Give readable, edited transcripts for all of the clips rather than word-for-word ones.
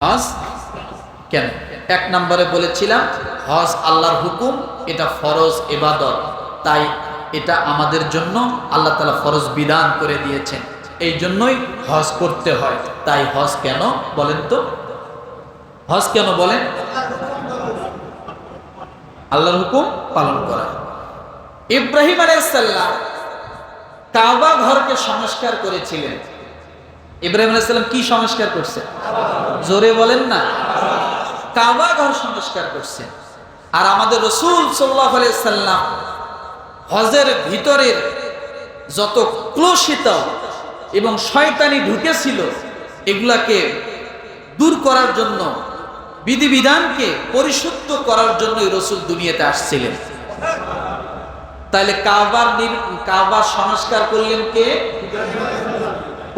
হজ কেন? এক নম্বরে বলেছিলাম হজ আল্লাহর হুকুম, এটা ফরজ ইবাদত, তাই এটা আমাদের জন্য আল্লাহ তাআলা ফরজ বিধান করে দিয়েছেন, এই জন্যই হজ করতে হয়। তাই হজ কেন বলেন তো? হজ কেন বলেন? আল্লাহর হুকুম পালন করা। ইব্রাহিম আলাইহিস সালাম কাবা ঘরকে সংস্কার করেছিলেন। ইব্রাহিম আলাইহিস সালাম কি সংস্কার করছে? জোরে বলেন না। কাবা ঘর সংস্কার করছেন। আর আমাদের রাসূল সাল্লাল্লাহু আলাইহি সাল্লাম হজের ভিতরের যত ক্লোশিত এবং শয়তানি ঢুকেছিল এগুলাকে দূর করার জন্য, বিধিবিধানকে পরিশুদ্ধ করার জন্যই রাসূল দুনিয়াতে আসছিলেন। তাহলে কাবা সংস্কার করলেন কে?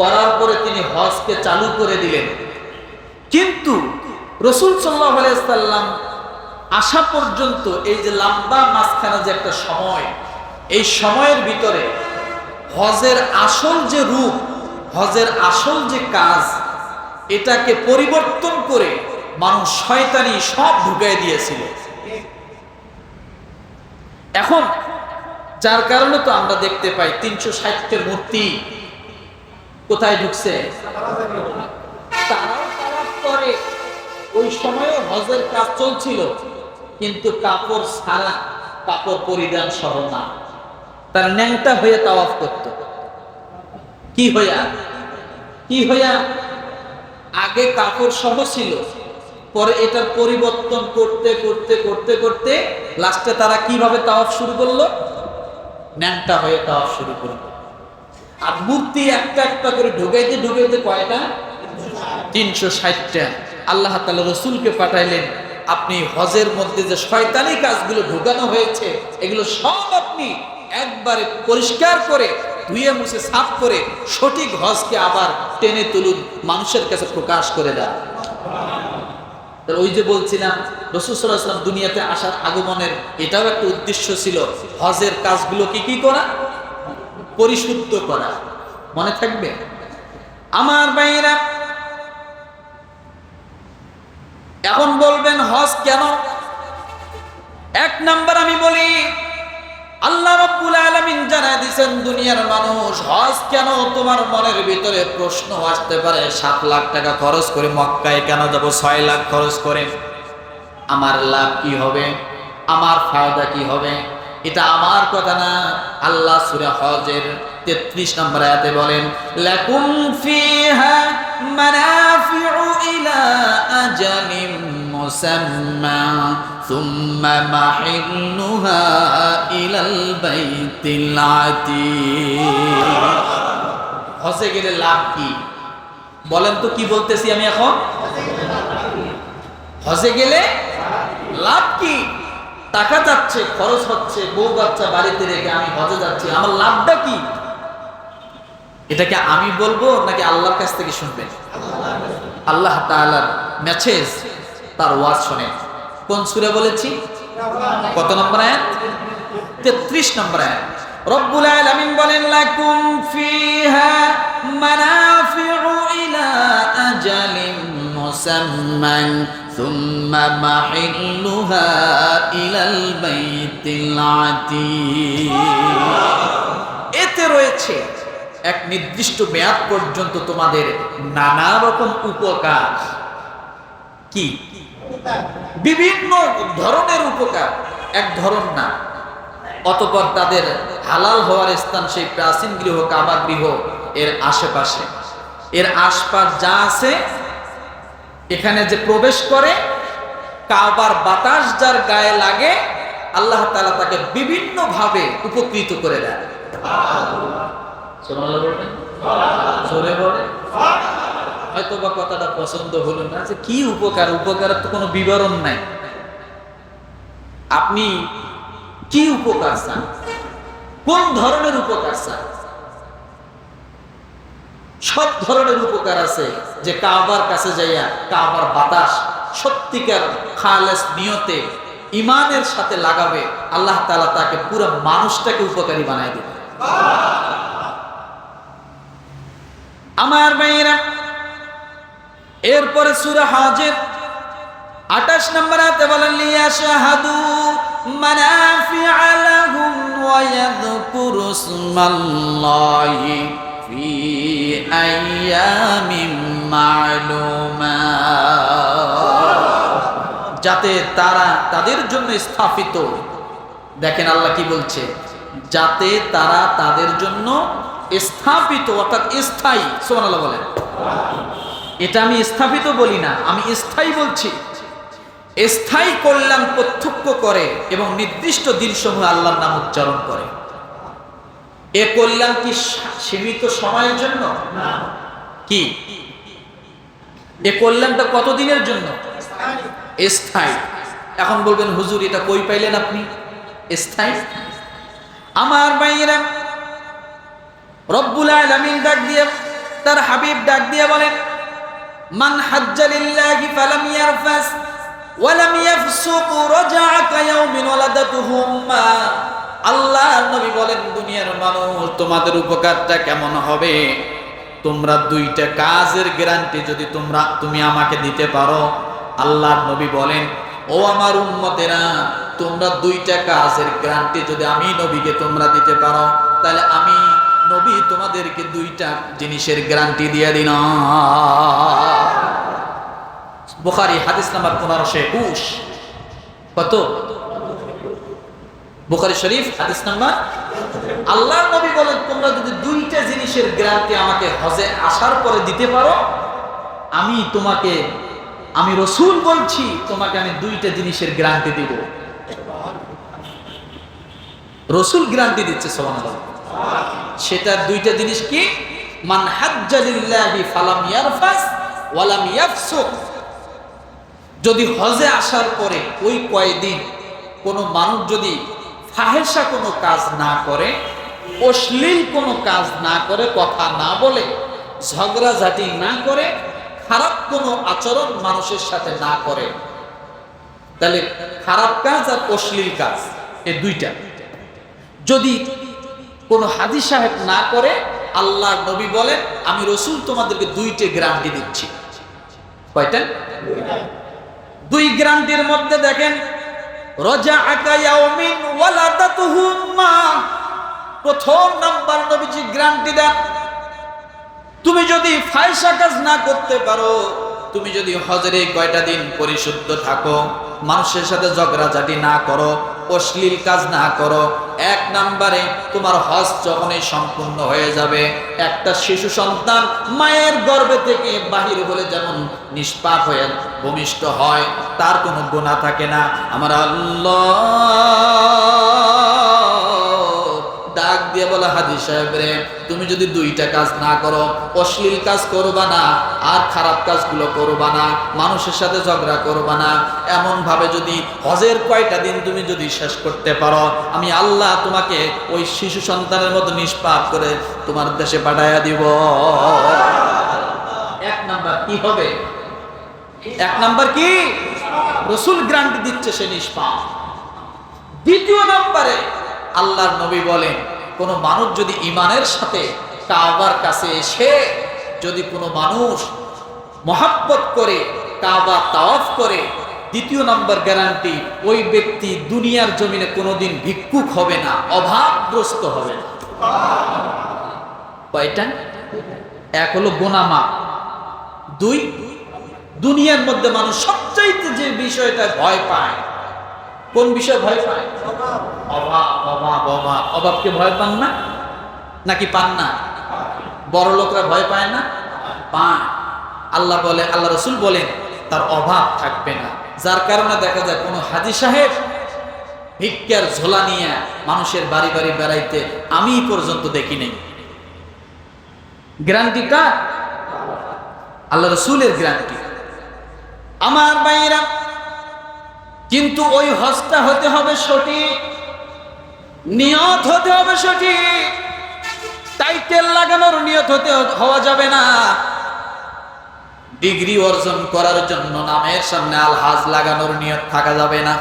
করার পরে তিনি হজকে চালু করে দিলেন। কিন্তু রাসূল সাল্লাল্লাহু আলাইহি সাল্লাম আসা পর্যন্ত এই যে লম্বা মাঝখানে যে একটা সময়, এই সময়ের ভিতরে হজের আসল যে রূপ, হজের আসল যে কাজ, এটাকে পরিবর্তন করে মানুষ শয়তানি সব ঢুকাই দিয়েছিল। এখন যার কারণে তো আমরা দেখতে পাই 360 মূর্তি কোথায় ঢুকছে? তারাও তাওয়াফ করে। ওই সময়ে হজের কাজ চলছিল, কিন্তু কাপড় ছাড়া, কাপড় পরিধান সহ না, তার ন্যাংটা হয়ে তাওয়াফ করত। কি হইয়া? আগে কাপড় সহ ছিল, পরে এটার পরিবর্তন করতে করতে করতে করতে লাস্টে তারা কিভাবে তাওয়াফ শুরু করলো? ন্যাংটা হয়ে তাওয়াফ শুরু করলো। আর মূর্তি একটা একটা করে ঢুকাইতে ঢুকাইতে কয়টা? 360টা। আল্লাহ তাআলা রাসূলকে পাঠাইলেন, আপনি হজের মধ্যে যে শয়তানি কাজগুলো ঢুকানো হয়েছে এগুলো সব আপনি একবারে পরিষ্কার করে ধুয়ে মুছে সাফ করে সঠিক হজকে আবার টেনে তুলুন, মানুষের কাছে প্রকাশ করে দেন। ওই যে বলছিলাম রাসূল সাল্লাল্লাহু আলাইহি ওয়াসাল্লাম দুনিয়াতে আসার আগমনের এটাও একটা উদ্দেশ্য ছিল, হজের কাজগুলোকে কি করা? পরিশুদ্ধ করা। মনে থাকবে আমার ভাইরা? এখন বলবেন হজ কেন? এক নাম্বার আমি বলি, আল্লাহ রাব্বুল আলামিন জানায় দিয়েছেন দুনিয়ার মানুষ, হজ কেন? তোমার মনের ভিতরে প্রশ্ন আসতে পারে, 7 লাখ টাকা খরচ করে মক্কায় কেন যাব, 6 লাখ খরচ করে আমার লাভ কি হবে, আমার ফায়দা কি হবে? এটা আমার কথা না। আল্লাহ সূরা হজের 33 নম্বর আয়াতে বলেন, লাকুম ফিহা মানাফিউ ইলা আজালিম মুসাম্মা সুম্মা মাহিল্লুহা ইলাল বাইতিল আতীক। হজে গেলে লাভ কি বলেন তো? কি বলতেছি আমি এখন? হজে গেলে লাভ কি? টাকা যাচ্ছে, খরচ হচ্ছে, বউ বাচ্চা বাড়িতে রেখে আমি হজে যাচ্ছি, আমার লাভটা কি? এটাকে আমি বলবো নাকি আল্লাহর কাছ থেকে শুনবেন? আল্লাহ তাআলার মেসেজ, তার ওয়াজ শুনেন। কোন সূরা বলেছি? কত নম্বর আয়াত? 33 নম্বর আয়াত। রব্বুল আলামিন বলেন, লাকুম ফিহা মানাফিউ ইলা আজালিম মুসাম্মান সুম্মা মাহিল্লুহা ইলাল বাইতিল আতীক। এতে রয়েছে এক নির্দিষ্ট মেয়াদ পর্যন্ত তোমাদের নানা রকম উপকার। কি? বিভিন্ন ধরনের উপকার, এক ধরন না। অতঃপর তাদের হালাল হওয়ার স্থান সেই প্রাচীন গৃহ কাবা গৃহ, এর আশেপাশে, এর আশপাশ যা আছে, এখানে যে প্রবেশ করে কাবার বাতাস যার গায়ে লাগে, আল্লাহ তাআলা তাকে বিভিন্ন ভাবে উপকৃত করে দেন। হয়তো বা কথাটা পছন্দ হলো না, যে কি উপকার? উপকারের তো কোনো বিবরণ নাই। আপনি কি উপকার চান? কোন ধরনের উপকার চান? সব ধরনের উপকার আছে, যে কাবার কাছে যাইয়া কাবার বাতাস সত্যিকার খালেস নিয়তে ইমানের সাথে লাগাবে, আল্লাহ তাআলা তাকে পুরো মানুষটাকে উপকারী বানায় দেবে। আমার ভাইয়েরা, এরপরে সূরা হজের 28 নম্বর আয়াতে বলেন লিয়াশহাদু মানাফিআ লাহুম ওয়া ইয়াযকুরু ইসমাল্লাহি ফি আইয়ামিন মা'লুমাত, যাতে তারা তাদের জন্য স্থাপিত, দেখেন আল্লাহ কি বলছে, যাতে তারা তাদের জন্য স্থাপিত অর্থাৎ স্থায়ী। সুবহানাল্লাহ বলেন। এটা আমি স্থাপিত বলি না, আমি স্থায়ী বলছি। স্থায়ী কল্যাণ প্রত্যক্ষ করে এবং নির্দিষ্ট দিনসমূহে আল্লাহর নাম উচ্চারণ করে। এ কল্যাণ কি সীমিত সময়ের জন্য? কি এ কল্যাণটা কতদিনের জন্য? স্থায়ী। এখন বলবেন হুজুর এটা কই পাইলেন আপনি স্থায়ী? আমার ভাইয়েরা, রব্বুল আলামিন ডাক দিয়ে, তার হাবিব ডাক দিয়ে বলেন, মান হাজ্জা লিল্লাহি ফালাম ইয়ারফাস ওয়ালাম ইয়াফসুক রাজা'a কায়াউমিন ওয়ালাদাতুহু উম্মা। আল্লাহর নবী বলেন, দুনিয়ার মানুষ তোমাদের উপকারটা কেমন হবে? তোমরা দুইটা কাজের গ্যারান্টি যদি তুমি আমাকে দিতে পারো। আল্লাহর নবী বলেন, ও আমার উম্মতেরা, তোমরা দুইটা কাজের গ্যারান্টি যদি আমি নবীকে তোমরা দিতে পারো, তাহলে আমি নবী তোমাদেরকে দুইটা জিনিসের গ্যারান্টি দিয়ে দিলাম। বুখারী হাদিস নাম্বার 1521। কত? বুখারী শরীফ হাদিস নাম্বার। আল্লাহর নবী বলেন, তোমরা যদি দুইটা জিনিসের গ্যারান্টি আমাকে হজে আসার পরে দিতে পারো, আমি রাসূল বলছি তোমাকে আমি দুইটা জিনিসের গ্যারান্টি দিব। রাসূল গ্যারান্টি দিচ্ছে, সুবহানাল্লাহ। সেটা দুইটা জিনিস কি? মান হাজ্জা লিল্লাহি ফালাম ইয়ারফাস ওয়ালাম ইয়াফসুক। যদি হজে আসার পরে ওই কয়দিন কোনো মানুষ যদি ফাহেসা কোনো কাজ না করে, অশ্লীল কোনো কাজ না করে, কথা না বলে, ঝগড়াঝাটি না করে, খারাপ কোনো আচরণ মানুষের সাথে না করে, তাহলে খারাপ কাজ আর অশ্লীল কাজ এই দুইটা যদি কোনো হাজী সাহেব না করে, আল্লাহর নবী বলেন আমি রাসূল তোমাদেরকে দুইটা গ্যারান্টি দিচ্ছি। কয়টা? দুই গ্যারান্টির মধ্যে দেখেন, রাজা'a কায়াউমিন ওয়ালাদাতুহু উম্মা। প্রথম নাম্বার নবীজি গ্যারান্টি দেন, তুমি যদি ফাহিশা কাজ না করতে পারো, তুমি যদি হজের এই কয়টা দিন পরিশুদ্ধ থাকো, মানুষের সাথে ঝগড়াঝাটি না করো, অশ্লীল কাজ না করো, এক নম্বরে তোমার হজ যখনই সম্পূর্ণ হয়ে যাবে, একটা শিশু সন্তান মায়ের গর্ভে থেকে বাহির হলে যেমন নিষ্পাপ হয়ে ভূমিষ্ঠ হয়, তার কোনো গুনাহ থাকে না। আমার আল্লাহ ডাক দিয়ে বলা, হাজী সাহেব রে, তুমি যদি দুইটা কাজ না করো, অশ্লীল কাজ করবা না, আর খারাপ কাজগুলো করবা না, মানুষের সাথে ঝগড়া করবা না, এমন ভাবে যদি হজের কয়টা দিন তুমি যদি শেষ করতে পারো, আমি আল্লাহ তোমাকে ওই শিশু সন্তানের মতো নিষ্পাপ করে তোমার দেশে পাঠাইয়া দিব। এক নাম্বার কি হবে? এক নাম্বার কি? রাসূল গ্যারান্টি দিচ্ছে সে নিষ্পাপ। দ্বিতীয় নম্বরে আল্লাহর নবী বলেন, কোন মানুষ যদি ঈমানের সাথে কাবার কাছে এসে যদি কোনো মানুষ মহব্বত করে কাবা তাওয়াফ করে, দ্বিতীয় নম্বর গ্যারান্টি, ওই ব্যক্তি দুনিয়ার জমিনে কোনোদিন ভিক্ষুক হবে না, অভাবগ্রস্ত হবে না। কয়টা? এক হলো গুনাহ মাফ, দুই দুনিয়ার মধ্যে মানুষ সবচাইতে যে বিষয়টা ভয় পায়, কোন বিষয় ভয় পায়? অভাব। অভাব অভাব অভাবকে ভয় পান না নাকি পান না? বড় লোকরা ভয় পায় না? পায়। আল্লাহ বলে, আল্লাহ রাসূল বলেন তার অভাব থাকবে না। যার কারণে দেখা যায় কোনো হাজী সাহেব ভিক্ষার ঝোলা নিয়ে মানুষের বাড়ি বাড়ি বেড়াইতে আমি পর্যন্ত দেখি নাই। গ্যারান্টিটা আল্লাহ রাসূলের গ্যারান্টি। আমার ভাইরা, কিন্তু ওই হজটা হতে হবে সঠিক, নিয়ত হতে হবে সঠিক। টাইটেল লাগানোর নিয়ত হওয়া যাবে না। ডিগ্রি অর্জন করার জন্য নামের সামনে আলহাজ লাগানোর নিয়ত থাকা যাবে না।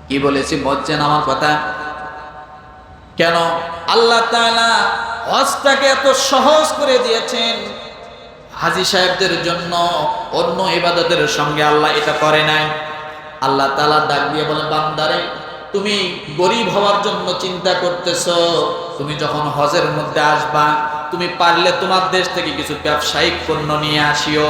কি বলেছি বুঝছেন আমার কথা? কেন আল্লাহ তাআলা হজটাকে এত সহজ করে দিয়েছেন? হাজী সাহেবদের জন্য অন্য ইবাদতের সঙ্গে আল্লাহ এটা করে নাই। আল্লাহ তাআলা ডাক দিয়ে বলে, বান্দারে তুমি গরিব হওয়ার জন্য চিন্তা করতেছো, তুমি যখন হজের মধ্যে আসবা তুমি পারলে তোমার দেশ থেকে কিছু ব্যবসায়িক পণ্য নিয়ে আসিও,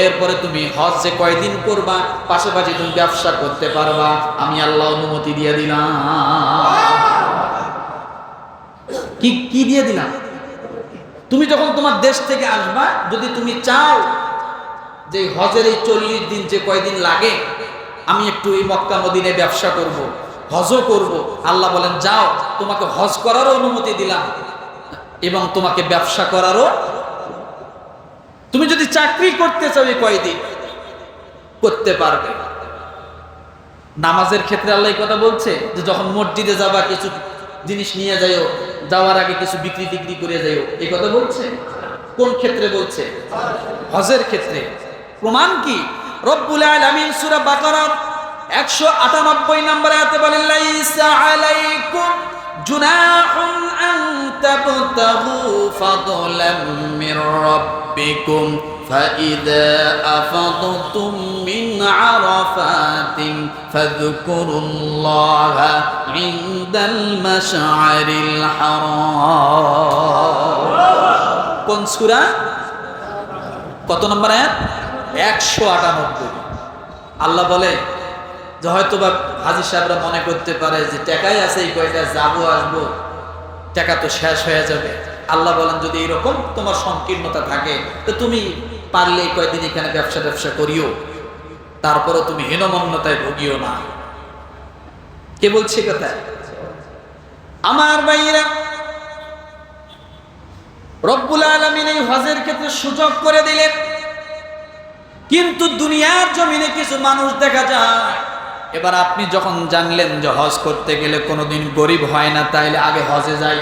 এরপরে তুমি হজ যে কয়দিন করবা পাশাপাশি তুমি ব্যবসা করতে পারবা, আমি আল্লাহ অনুমতি দিয়ে দিলাম। কি দিয়ে দিলাম? তুমি যখন তোমার দেশ থেকে আসবা, যদি তুমি চাও যে হজের এই 40 দিন যে কয়দিন লাগে আমি একটু এই মক্কা মদিনায় ব্যবসা করব, হজও করব, আল্লাহ বলেন যাও, তোমাকে হজ করারও অনুমতি দিলাম এবং তোমাকে ব্যবসা করারও। তুমি যদি চাকরি করতে চাও এই কয়দিন করতে পারবে। নামাজের ক্ষেত্রে আল্লাহ এই কথা বলছে যে যখন মসজিদে যাবা কিছু জিনিস নিয়ে যাইও, যাওয়ার আগে কিছু বিক্রি টিক্রি করে যাইও, এই কথা বলছে। কোন ক্ষেত্রে বলছে? হজের ক্ষেত্রে। প্রমাণ কি? রব্বুল আলামিন সূরা বাকারার 198 নম্বর আয়াতে বলেন, লাইসা আলাইকুম জুনাহুন আন তাবতাগু ফাদলাম মির রাব্বিকুম ফাইদা আফাদতুম মিন আরাফাতিন ফাযকুরুল্লাহা ইনদাল মাশআরিল হারাম। কোন সূরা? কত নম্বর আয়াত? 198। আল্লাহ বলে যে হয়তো বা হাজী সাহেবরা মনে করতে পারে যে টাকাই আছে এই কয়টা, যাবো আসবো, টাকা তো শেষ হয়ে যাবে। আল্লাহ বলেন যদি এরকম তোমার সংকীর্ণতা থাকে তো তুমি পারলে এই কয়দিন এখানে ব্যবসা করিও, তারপরে তুমি হীনমন্যতায় ভুগিও না। কে বলছে কথা? আমার ভাইরা, রব্বুল আলামিন এই হজের ক্ষেত্রে সুযোগ করে দিলেন, কিন্তু দুনিয়ার জমিনে কিছু মানুষ দেখা যায়। এবার আপনি যখন জানলেন যে হজ করতে গেলে কোনোদিন গরিব হয় না, তাইলে আগে হজে যাই।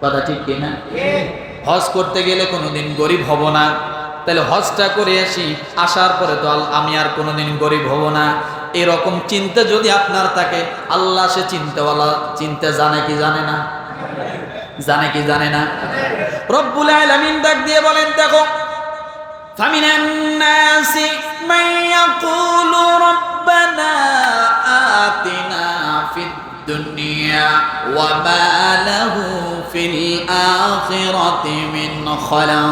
কথা ঠিক কিনা? হজ করতে গেলে কোনোদিন গরিব হব না, তাহলে হজটা করে আসি, আসার পরে তো আমি আর কোনোদিন গরিব হব না। এরকম চিন্তা যদি আপনার থাকে, আল্লাহ সে চিন্তাওয়ালা, চিন্তা জানে কি জানে না? জানে কি জানে না? রব্বুল আলামিন ডাক দিয়ে বলেন, দেখো ফামিনান নাসি মান ইয়াকুলু রব্বানা আতিনা ফিদ দুনিয়া ওয়া মা লাহু ফিল আখিরাতি মিন খালাক।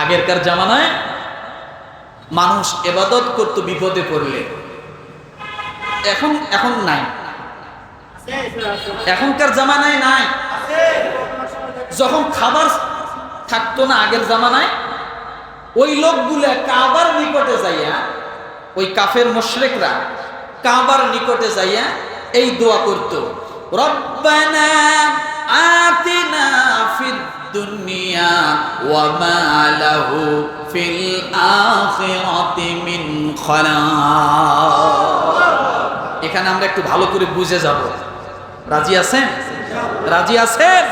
আগেরকার জামানায় মানুষ ইবাদত করতে বিপদে পড়লে, এখন নাই, এখনকার জামানায় নাই। যখন খাবার থাকতো না আগের জামানায়, ওই লোকগুলা কাবার নিকটে যাইয়া, ওই কাফের মুশরিকরা কাবার নিকটে যাইয়া এই দোয়া করত, রব্বানা আতিনা ফিদ দুনিয়া ওয়া মা লাহু ফিল আখিরাতি মিন খালাক। এখানে আমরা একটু ভালো করে বুঝে যাব। রাজি আছেন? রাজি আছেন?